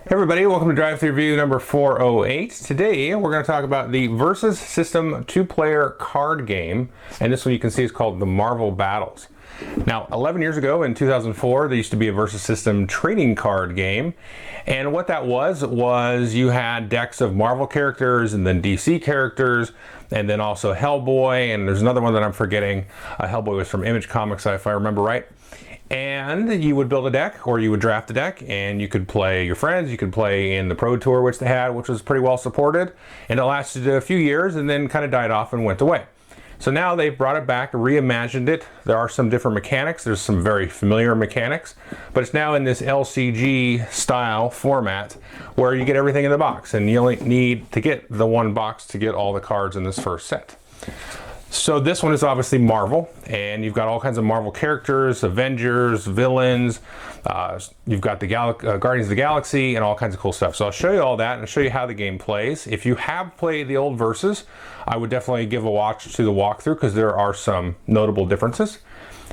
Hey everybody, welcome to Drive Thru Review number 408. Today we're going to talk about the Versus System two-player card game, and this one you can see is called the Marvel Battles. Now, 11 years ago in 2004, there used to be a Versus System trading card game, and what that was you had decks of Marvel characters and then DC characters, and then also Hellboy, and there's another one that I'm forgetting. Hellboy was from Image Comics, if I remember right. And you would build a deck, or you would draft a deck, and you could play your friends. You could play in the Pro Tour, which they had, which was pretty well supported, and it lasted a few years and then kind of died off and went away. So now they've brought it back, reimagined it. There are some different mechanics. There's some very familiar mechanics, but it's now in this LCG style format where you get everything in the box, and you only need to get the one box to get all the cards in this first set. So this one is obviously Marvel, and you've got all kinds of Marvel characters, Avengers, villains, you've got the Guardians of the Galaxy, and all kinds of cool stuff. So I'll show you all that and show you how the game plays. If you have played the old Versus, I would definitely give a watch to the walkthrough because there are some notable differences.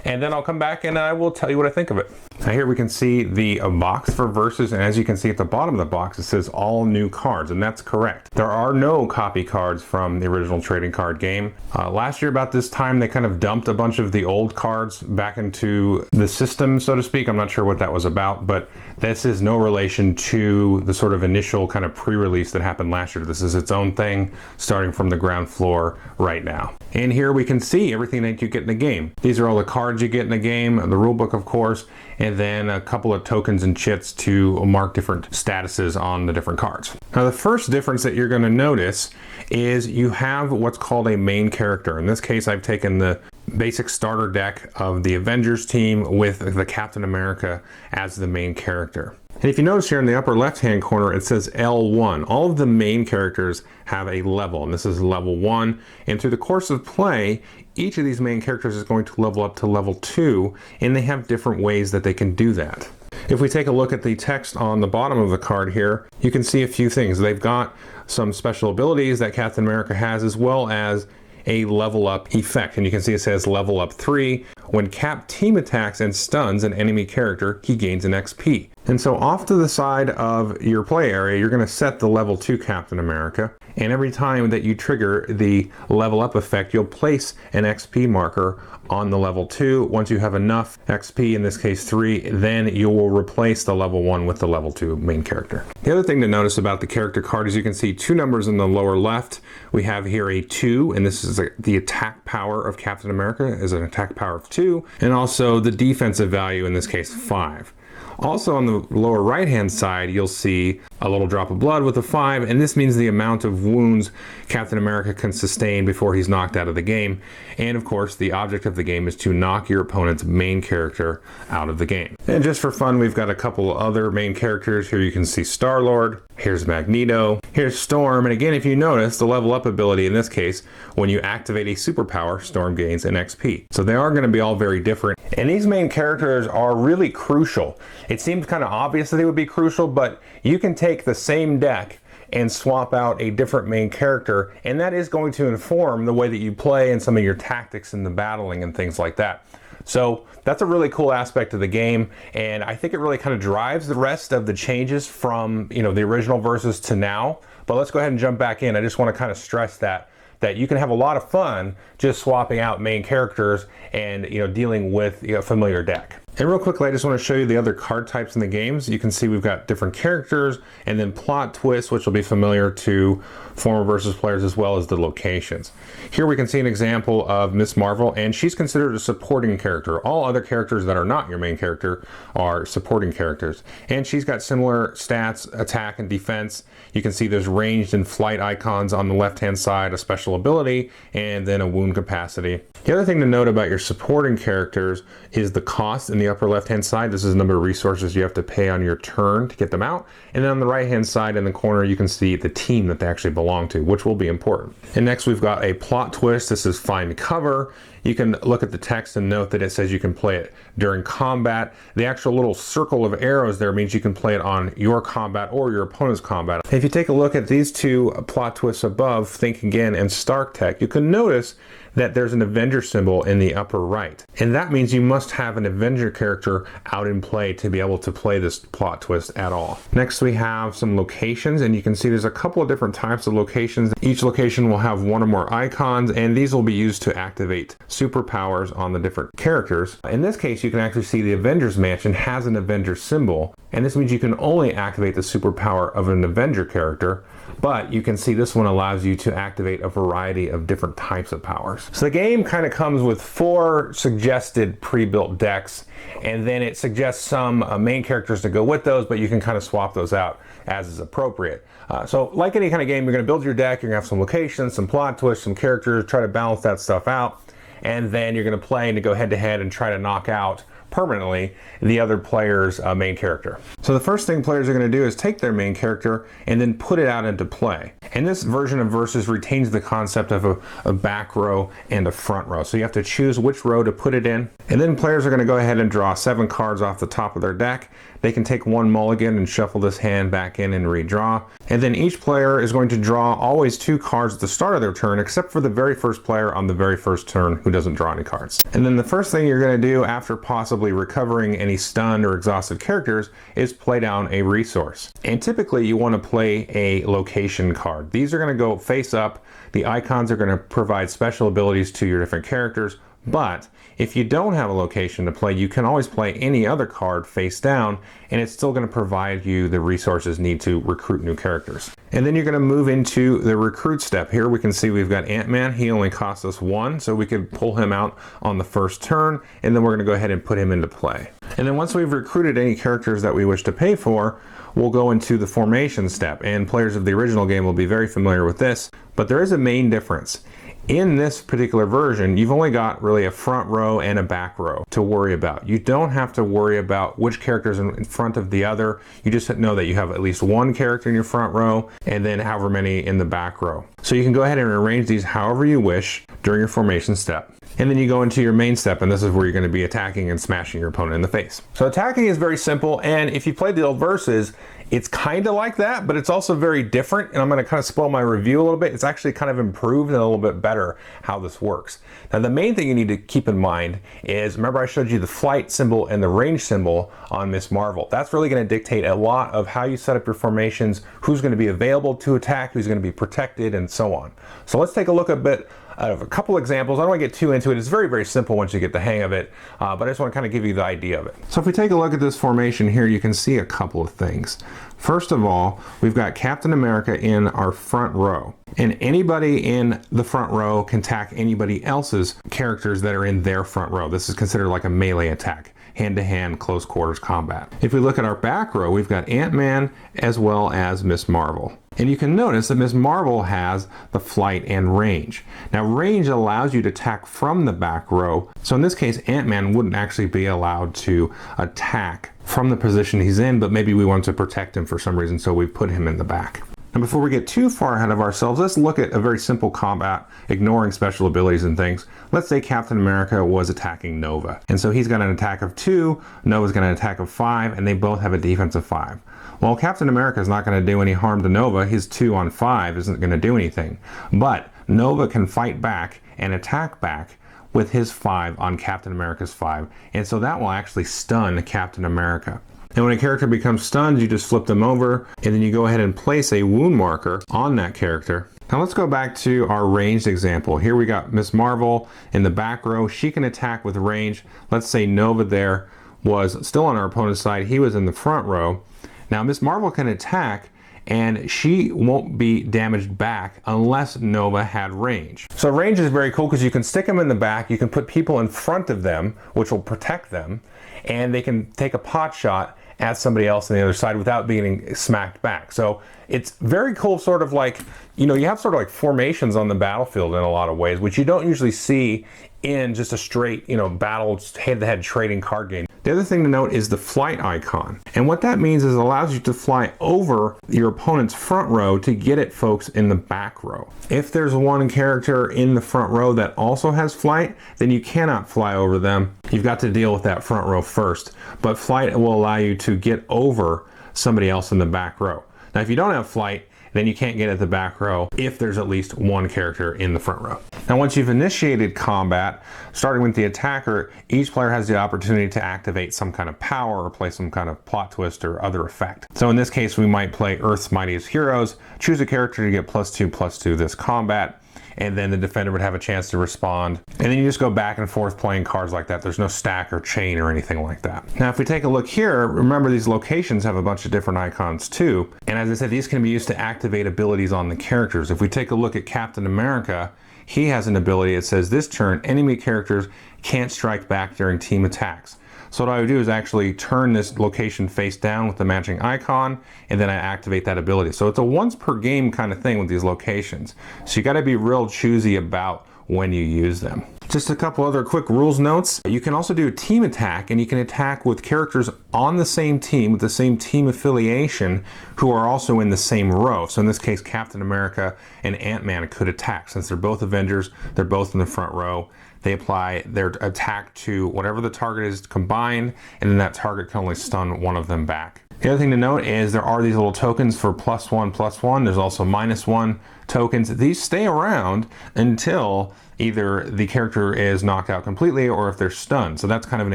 And then I'll come back and I will tell you what I think of it. Now here we can see the box for Versus, and as you can see at the bottom of the box it says all new cards, and that's correct. There are no copy cards from the original trading card game. Last year about this time they kind of dumped a bunch of the old cards back into the system, so to speak. I'm not sure what that was about, but this is no relation to the sort of initial kind of pre-release that happened last year. This is its own thing starting from the ground floor right now. And here we can see everything that you get in the game. These are all the cards you get in the game, the rule book of course, and then a couple of tokens and chits to mark different statuses on the different cards. Now the first difference that you're going to notice is you have what's called a main character. In this case I've taken the basic starter deck of the Avengers team with the Captain America as the main character. And if you notice here in the upper left hand corner it says L1. All of the main characters have a level, and this is level 1, and through the course of play each of these main characters is going to level up to level 2, and they have different ways that they can do that. If we take a look at the text on the bottom of the card here, you can see a few things. They've got some special abilities that Captain America has, as well as a level up effect, and you can see it says level up 3. When Cap team attacks and stuns an enemy character, he gains an XP. And so off to the side of your play area, you're going to set the level 2 Captain America, and every time that you trigger the level up effect, you'll place an XP marker on the level 2. Once you have enough XP, in this case 3, then you will replace the level 1 with the level 2 main character. The other thing to notice about the character card is you can see two numbers in the lower left. We have here a 2, and this is the attack power of Captain America is an attack power of 2, and also the defensive value, in this case 5. Also on the lower right hand side you'll see a little drop of blood with a 5, and this means the amount of wounds Captain America can sustain before he's knocked out of the game. And of course the object of the game is to knock your opponent's main character out of the game. And just for fun, we've got a couple other main characters. Here you can see Star-Lord, here's Magneto, here's Storm, and again if you notice the level up ability in this case, when you activate a superpower, Storm gains an XP. So they are going to be all very different, and these main characters are really crucial. It seems kind of obvious that they would be crucial, but you can take the same deck and swap out a different main character, and that is going to inform the way that you play and some of your tactics in the battling and things like that. So that's a really cool aspect of the game, and I think it really kind of drives the rest of the changes from, the original Versus to now. But let's go ahead and jump back in. I just want to kind of stress that you can have a lot of fun just swapping out main characters and dealing with a familiar deck. And real quickly, I just want to show you the other card types in the games. You can see we've got different characters and then plot twists, which will be familiar to former Versus players, as well as the locations. Here we can see an example of Miss Marvel, and she's considered a supporting character. All other characters that are not your main character are supporting characters. And she's got similar stats, attack and defense. You can see there's ranged and flight icons on the left-hand side, a special ability, and then a wound capacity. The other thing to note about your supporting characters is the cost in the upper left-hand side. This is the number of resources you have to pay on your turn to get them out. And then on the right-hand side in the corner, you can see the team that they actually belong to, which will be important. And next we've got a plot twist. This is find cover. You can look at the text and note that it says you can play it during combat. The actual little circle of arrows there means you can play it on your combat or your opponent's combat. If you take a look at these two plot twists above, Think Again and Stark Tech, you can notice that there's an Avenger symbol in the upper right. And that means you must have an Avenger character out in play to be able to play this plot twist at all. Next we have some locations, and you can see there's a couple of different types of locations. Each location will have one or more icons, and these will be used to activate superpowers on the different characters. In this case, you can actually see the Avengers Mansion has an Avenger symbol, and this means you can only activate the superpower of an Avenger character, but you can see this one allows you to activate a variety of different types of powers. So the game kind of comes with 4 suggested pre-built decks, and then it suggests some main characters to go with those, but you can kind of swap those out as is appropriate. So like any kind of game, you're going to build your deck, you're going to have some locations, some plot twists, some characters, try to balance that stuff out, and then you're going to play and to go head to head and try to knock out permanently the other player's main character. So the first thing players are going to do is take their main character and then put it out into play. And this version of Versus retains the concept of a back row and a front row. So you have to choose which row to put it in. And then players are going to go ahead and draw 7 cards off the top of their deck. They can take 1 mulligan and shuffle this hand back in and redraw. And then each player is going to draw always 2 cards at the start of their turn, except for the very first player on the very first turn who doesn't draw any cards. And then the first thing you're going to do after possibly recovering any stunned or exhausted characters is play down a resource. And typically you want to play a location card. These are going to go face up. The icons are going to provide special abilities to your different characters, but if you don't have a location to play, you can always play any other card face down, and it's still going to provide you the resources needed to recruit new characters. And then you're going to move into the recruit step. Here we can see we've got Ant-Man. He only costs us 1, so we could pull him out on the first turn, and then we're going to go ahead and put him into play. And then once we've recruited any characters that we wish to pay for, we'll go into the formation step. And players of the original game will be very familiar with this, but there is a main difference. In this particular version, you've only got really a front row and a back row to worry about. You don't have to worry about which character is in front of the other. You just know that you have at least 1 character in your front row and then however many in the back row. So you can go ahead and arrange these however you wish during your formation step. And then you go into your main step, and this is where you're going to be attacking and smashing your opponent in the face. So attacking is very simple, and if you played the old Versus, it's kind of like that, but it's also very different, and I'm going to kind of spoil my review a little bit. It's actually kind of improved and a little bit better how this works. Now the main thing you need to keep in mind is, remember I showed you the flight symbol and the range symbol on Miss Marvel. That's really going to dictate a lot of how you set up your formations, who's going to be available to attack, who's going to be protected, and so on. So let's take a look a bit of a couple examples. I don't want to get too into it. It's very, very simple once you get the hang of it, but I just want to kind of give you the idea of it. So if we take a look at this formation here, you can see a couple of things. First of all, we've got Captain America in our front row, and anybody in the front row can attack anybody else's characters that are in their front row. This is considered like a melee attack, hand-to-hand, close quarters combat. If we look at our back row, we've got Ant-Man as well as Miss Marvel. And you can notice that Miss Marvel has the flight and range. Now range allows you to attack from the back row. So in this case, Ant-Man wouldn't actually be allowed to attack from the position he's in, but maybe we want to protect him for some reason, so we put him in the back. And before we get too far ahead of ourselves, let's look at a very simple combat, ignoring special abilities and things. Let's say Captain America was attacking Nova. And so he's got an attack of 2, Nova's got an attack of 5, and they both have a defense of 5. Well, Captain America is not going to do any harm to Nova. His 2 on 5 isn't going to do anything. But Nova can fight back and attack back with his 5 on Captain America's 5. And so that will actually stun Captain America. And when a character becomes stunned, you just flip them over, and then you go ahead and place a wound marker on that character. Now let's go back to our ranged example. Here we got Miss Marvel in the back row. She can attack with range. Let's say Nova there was still on our opponent's side. He was in the front row. Now Miss Marvel can attack, and she won't be damaged back unless Nova had range. So range is very cool because you can stick them in the back, you can put people in front of them, which will protect them, and they can take a pot shot at somebody else on the other side without being smacked back. So it's very cool, sort of like, you know, you have sort of like formations on the battlefield in a lot of ways, which you don't usually see in just a straight, you know, battle head-to-head trading card game. The other thing to note is the flight icon. And what that means is it allows you to fly over your opponent's front row to get at folks in the back row. If there's one character in the front row that also has flight, then you cannot fly over them. You've got to deal with that front row first. But flight will allow you to get over somebody else in the back row. Now, if you don't have flight, then you can't get at the back row if there's at least one character in the front row. Now once you've initiated combat, starting with the attacker, each player has the opportunity to activate some kind of power or play some kind of plot twist or other effect. So in this case we might play Earth's Mightiest Heroes, choose a character to get +2/+2 this combat, and then the defender would have a chance to respond. And then you just go back and forth playing cards like that. There's no stack or chain or anything like that. Now if we take a look here, remember these locations have a bunch of different icons too. And as I said, these can be used to activate abilities on the characters. If we take a look at Captain America, he has an ability that says this turn, enemy characters can't strike back during team attacks. So what I would do is actually turn this location face down with the matching icon, and then I activate that ability. So it's a once per game kind of thing with these locations. So you got to be real choosy about when you use them. Just a couple other quick rules notes. You can also do a team attack, and you can attack with characters on the same team with the same team affiliation who are also in the same row. So in this case, Captain America and Ant-Man could attack. Since they're both Avengers, they're both in the front row. They apply their attack to whatever the target is combined, and then that target can only stun one of them back. The other thing to note is there are these little tokens for +1/+1. There's also -1 tokens. These stay around until either the character is knocked out completely or if they're stunned. So that's kind of an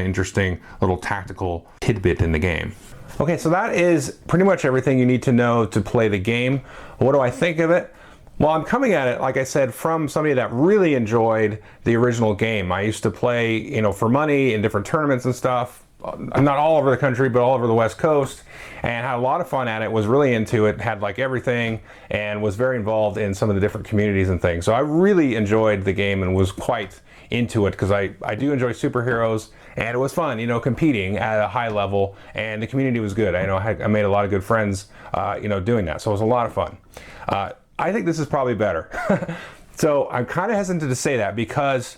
interesting little tactical tidbit in the game. Okay, so that is pretty much everything you need to know to play the game. What do I think of it? Well, I'm coming at it, like I said, from somebody that really enjoyed the original game. I used to play, you know, for money in different tournaments and stuff. Not all over the country, but all over the West Coast, and had a lot of fun at it, was really into it, had like everything, and was very involved in some of the different communities and things. So I really enjoyed the game and was quite into it because I do enjoy superheroes, and it was fun, you know, competing at a high level, and the community was good. I know I made a lot of good friends, you know, doing that, so it was a lot of fun. I think this is probably better. So I'm kind of hesitant to say that because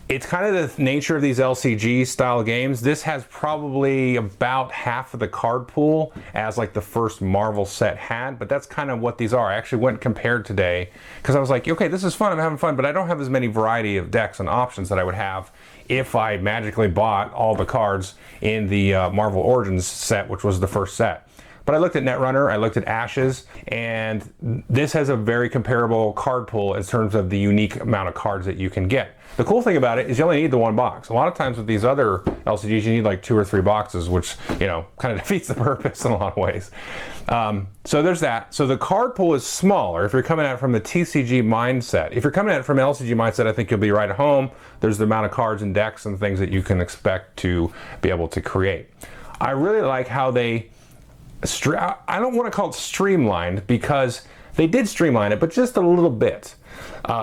it's kind of the nature of these LCG style games. This has probably about half of the card pool as like the first Marvel set had, but that's kind of what these are. I actually went and compared today because I was like, okay, this is fun, I'm having fun, but I don't have as many variety of decks and options that I would have if I magically bought all the cards in the Marvel Origins set, which was the first set. But I looked at Netrunner, I looked at Ashes, and this has a very comparable card pool in terms of the unique amount of cards that you can get. The cool thing about it is you only need the one box. A lot of times with these other LCGs, you need like 2 or 3 boxes, which, you know, kind of defeats the purpose in a lot of ways. So there's that. So the card pool is smaller if you're coming at it from the TCG mindset. If you're coming at it from an LCG mindset, I think you'll be right at home. There's the amount of cards and decks and things that you can expect to be able to create. I really like how they I don't want to call it streamlined because they did streamline it, but just a little bit.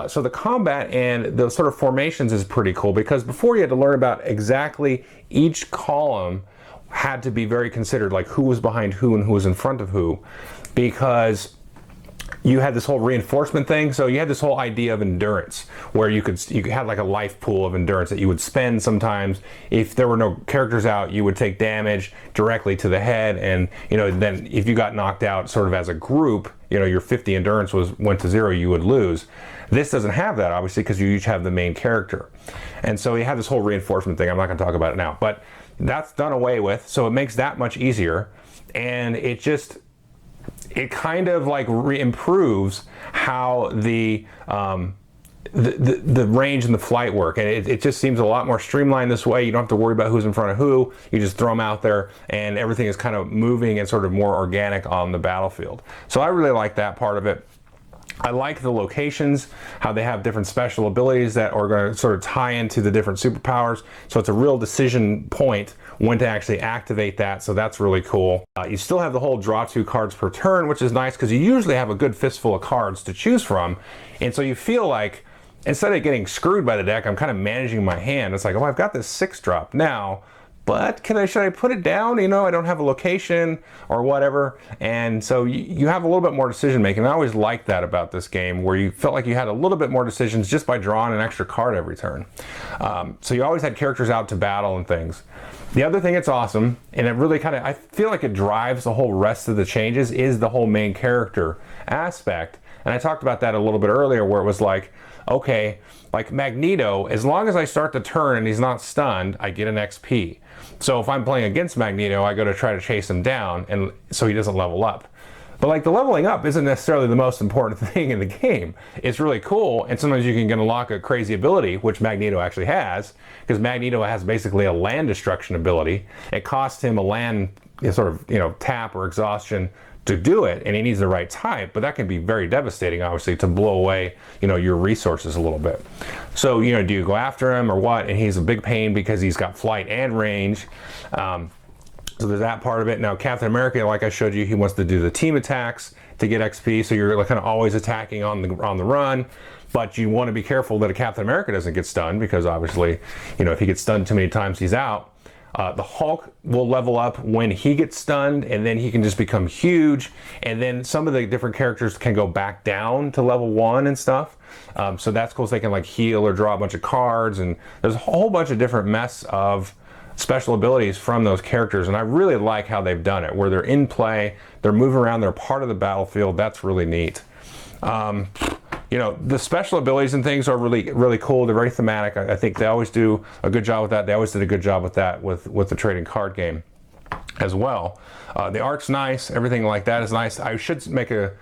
So the combat and the sort of formations is pretty cool because before you had to learn about exactly each column had to be very considered, like who was behind who and who was in front of who, because you had this whole reinforcement thing. So you had this whole idea of endurance where you had like a life pool of endurance that you would spend sometimes. If there were no characters out, you would take damage directly to the head, and you know, then if you got knocked out sort of as a group, you know, your 50 endurance went to 0, you would lose. This doesn't have that, obviously, because you each have the main character. And so you have this whole reinforcement thing. I'm not going to talk about it now, but that's done away with, so it makes that much easier. And it kind of like improves how the range and the flight work, and it just seems a lot more streamlined this way. You don't have to worry about who's in front of who. You just throw them out there, and everything is kind of moving and sort of more organic on the battlefield. So I really like that part of it. I like the locations, how they have different special abilities that are going to sort of tie into the different superpowers. So it's a real decision point when to actually activate that. So that's really cool. You still have the whole draw 2 cards per turn, which is nice because you usually have a good fistful of cards to choose from. And so you feel like instead of getting screwed by the deck, I'm kind of managing my hand. It's like, oh, I've got this 6-drop now, but should I put it down? You know, I don't have a location or whatever. And so you have a little bit more decision making. I always liked that about this game, where you felt like you had a little bit more decisions just by drawing an extra card every turn. So you always had characters out to battle and things. The other thing that's awesome, and it really kind of, I feel like it drives the whole rest of the changes, is the whole main character aspect. And I talked about that a little bit earlier, where it was like, okay, like Magneto, as long as I start the turn and he's not stunned, I get an XP. So if I'm playing against Magneto, I go to try to chase him down, and so he doesn't level up. But like the leveling up isn't necessarily the most important thing in the game. It's really cool, and sometimes you can unlock a crazy ability, which Magneto actually has, because Magneto has basically a land destruction ability. It costs him a land sort of, tap or exhaustion to do it, and he needs the right type, but that can be very devastating, obviously, to blow away, your resources a little bit. So, do you go after him or what? And he's a big pain because he's got flight and range. So there's that part of it. Now, Captain America, like I showed you, he wants to do the team attacks to get XP, so you're kind of always attacking on the run. But you want to be careful that a Captain America doesn't get stunned, because obviously, if he gets stunned too many times, he's out. The Hulk will level up when he gets stunned, and then he can just become huge. And then some of the different characters can go back down to level 1 and stuff. So that's cool. So they can like heal or draw a bunch of cards, and there's a whole bunch of different mess of special abilities from those characters, and I really like how they've done it, where they're in play, they're moving around, they're part of the battlefield. That's really neat. The special abilities and things are really, really cool. They're very thematic. I think they always do a good job with that. They always did a good job with that with the trading card game as well. The art's nice. Everything like that is nice. I should make a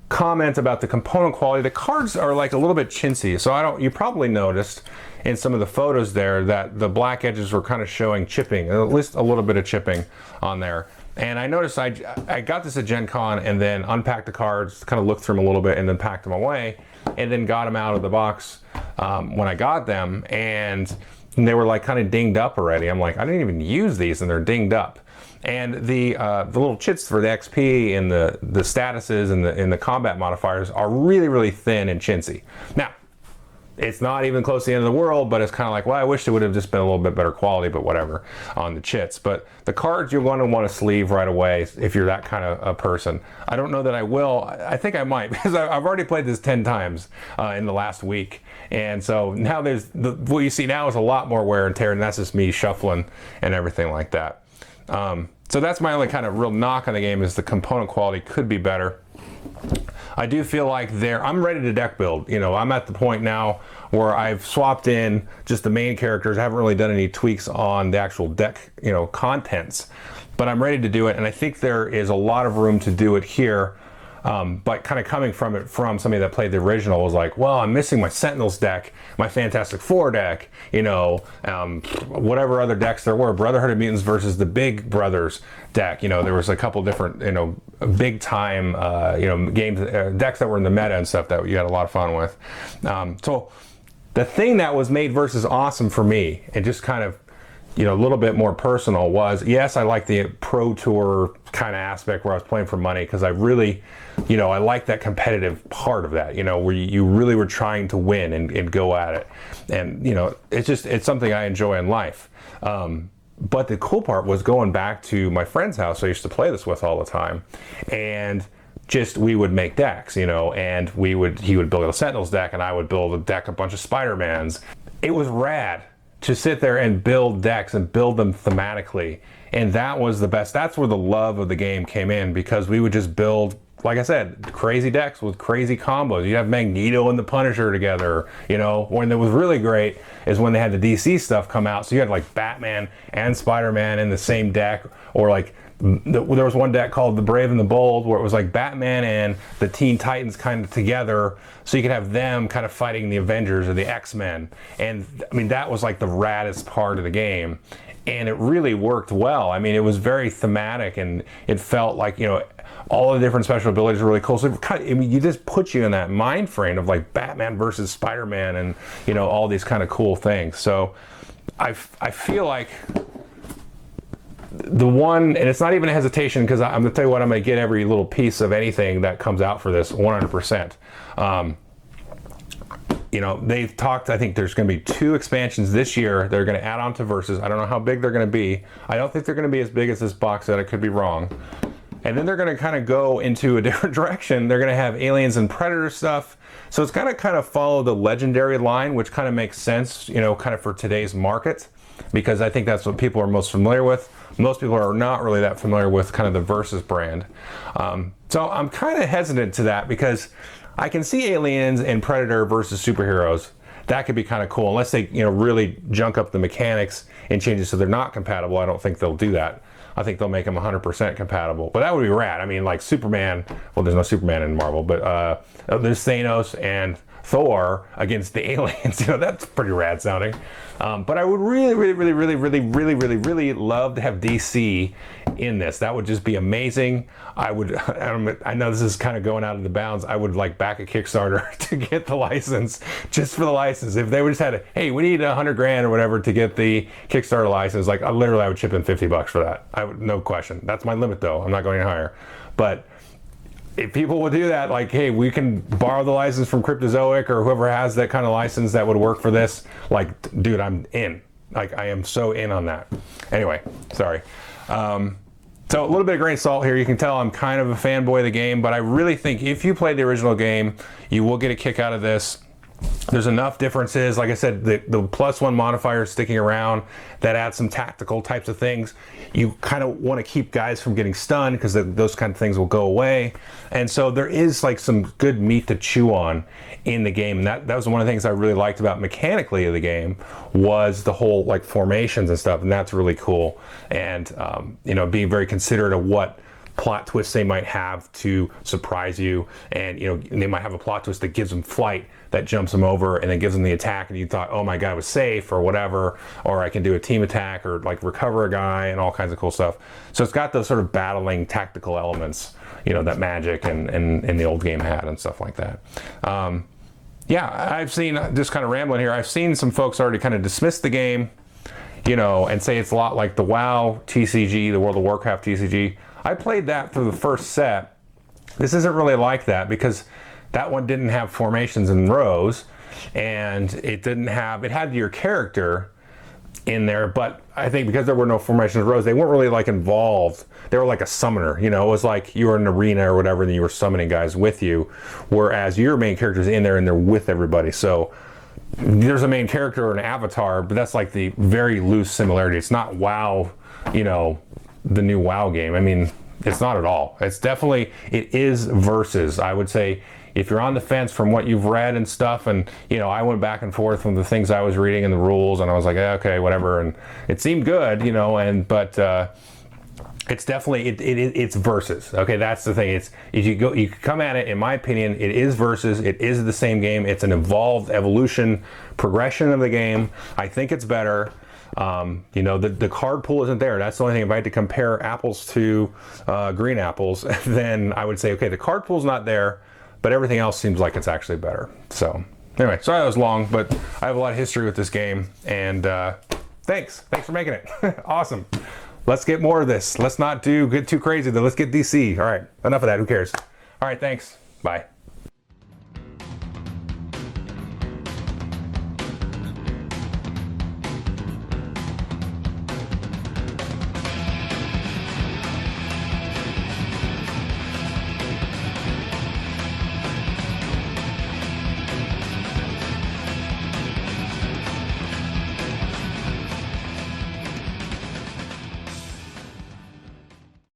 comment about the component quality. The cards are like a little bit chintzy, so you probably noticed in some of the photos there that the black edges were kind of showing chipping, at least a little bit of chipping on there. And I noticed I got this at Gen Con and then unpacked the cards, kind of looked through them a little bit, and then packed them away, and then got them out of the box when I got them, and they were like kind of dinged up already. I'm like, I didn't even use these, and they're dinged up. And the little chits for the XP and the statuses and the combat modifiers are really, really thin and chintzy. Now, it's not even close to the end of the world, but it's kind of like, well, I wish it would have just been a little bit better quality, but whatever, on the chits. But the cards you're going to want to sleeve right away if you're that kind of a person. I don't know that I will. I think I might, because I've already played this 10 times in the last week. And so now what you see now is a lot more wear and tear, and that's just me shuffling and everything like that. So that's my only kind of real knock on the game, is the component quality could be better. I do feel like I'm ready to deck build. I'm at the point now where I've swapped in just the main characters. I haven't really done any tweaks on the actual deck, contents, but I'm ready to do it. And I think there is a lot of room to do it here. But kind of coming from somebody that played the original was like, well, I'm missing my Sentinels deck, my Fantastic Four deck, whatever other decks there were, Brotherhood of Mutants versus the Big Brothers deck. There was a couple different, big time, games, decks that were in the meta and stuff that you had a lot of fun with. So the thing that was made Versus awesome for me, and just kind of, a little bit more personal, was, yes, I like the Pro Tour kind of aspect where I was playing for money, because I really, I like that competitive part of that, where you really were trying to win and go at it. And, it's something I enjoy in life. But the cool part was going back to my friend's house I used to play this with all the time. And we would make decks, and he would build a Sentinels deck, and I would build a deck, a bunch of Spider-Mans. It was rad to sit there and build decks and build them thematically. And that was the best. That's where the love of the game came in, because we would just build, like I said, crazy decks with crazy combos. You have Magneto and the Punisher together. When it was really great is when they had the DC stuff come out. So you had like Batman and Spider-Man in the same deck, or like there was one deck called the Brave and the Bold, where it was like Batman and the Teen Titans kind of together, so you could have them kind of fighting the Avengers or the X-Men. And I mean, that was like the raddest part of the game, and it really worked well. I mean, it was very thematic, and it felt like, all the different special abilities were really cool. So you just put you in that mind frame of like Batman versus Spider-Man, and all these kind of cool things. So I feel like the one, and it's not even a hesitation, because I'm gonna tell you what, I'm gonna get every little piece of anything that comes out for this 100%. They've talked, I think there's gonna be 2 expansions this year they're gonna add on to Versus. I don't know how big they're gonna be. I don't think they're gonna be as big as this box set. I could be wrong. And then they're gonna kind of go into a different direction. They're gonna have Aliens and Predator stuff. So it's gonna kind of follow the Legendary line, which kind of makes sense, kind of for today's market, because I think that's what people are most familiar with. Most people are not really that familiar with kind of the Versus brand. So I'm kind of hesitant to that, because I can see Aliens and Predator versus superheroes. That could be kind of cool, unless they really junk up the mechanics and change it so they're not compatible. I don't think they'll do that. I think they'll make them 100% compatible. But that would be rad. I mean, like Superman, well, there's no Superman in Marvel, but there's Thanos and Thor against the aliens. You know, that's pretty rad sounding. But I would really love to have DC in this. That would just be amazing. I know this is kind of going out of the bounds. I would like back a Kickstarter to get the license, just for the license. If they would just had hey, we need 100 grand or whatever to get the Kickstarter license, like I would chip in 50 bucks for that. No question. That's my limit though. I'm not going any higher. But if people would do that, like, hey, we can borrow the license from Cryptozoic or whoever has that kind of license that would work for this, like, dude, I'm in. Like, I am so in on that. Anyway, sorry. So a little bit of grain of salt here. You can tell I'm kind of a fanboy of the game, but I really think if you played the original game, you will get a kick out of this. There's enough differences. Like I said, the +1 modifier is sticking around. That adds some tactical types of things. You kind of want to keep guys from getting stunned because those kind of things will go away. And so there is like some good meat to chew on in the game. And that was one of the things I really liked about mechanically of the game was the whole like formations and stuff. And that's really cool. And, you know, being very considerate of what plot twists they might have to surprise you, and you know they might have a plot twist that gives them flight, that jumps them over and then gives them the attack, and you thought, oh my god, I was safe or whatever, or I can do a team attack or like recover a guy and all kinds of cool stuff. So it's got those sort of battling tactical elements, you know, that Magic and the old game had and stuff like that. Yeah, I've seen, just kind of rambling here, I've seen some folks already kind of dismiss the game, you know, and say it's a lot like the WoW TCG, the World of Warcraft TCG. I played that through the first set. This isn't really like that because that one didn't have formations and rows, and it had your character in there, but I think because there were no formations and rows, they weren't really like involved. They were like a summoner, you know, it was like you were in an arena or whatever and you were summoning guys with you, whereas your main character's in there and they're with everybody. So there's a main character or an avatar, but that's like the very loose similarity. It's not WoW, you know, the new WoW game. I mean, it's not at all. It's definitely, it is versus. I would say if you're on the fence from what you've read and stuff, and you know, I went back and forth from the things I was reading and the rules, and I was like, okay, whatever, and it seemed good, you know, but it's definitely it's versus. Okay, that's the thing. It's if you come at it, in my opinion, it is versus. It is the same game. It's an evolved evolution progression of the game. I think it's better. You know, the card pool isn't there. That's the only thing. If I had to compare apples to green apples, then I would say, okay, the card pool's not there, but everything else seems like it's actually better. So anyway, sorry that was long, but I have a lot of history with this game, and thanks for making it. Awesome. Let's get more of this. Let's not get too crazy though. Let's get DC. All right, enough of that. Who cares? All right, thanks. Bye.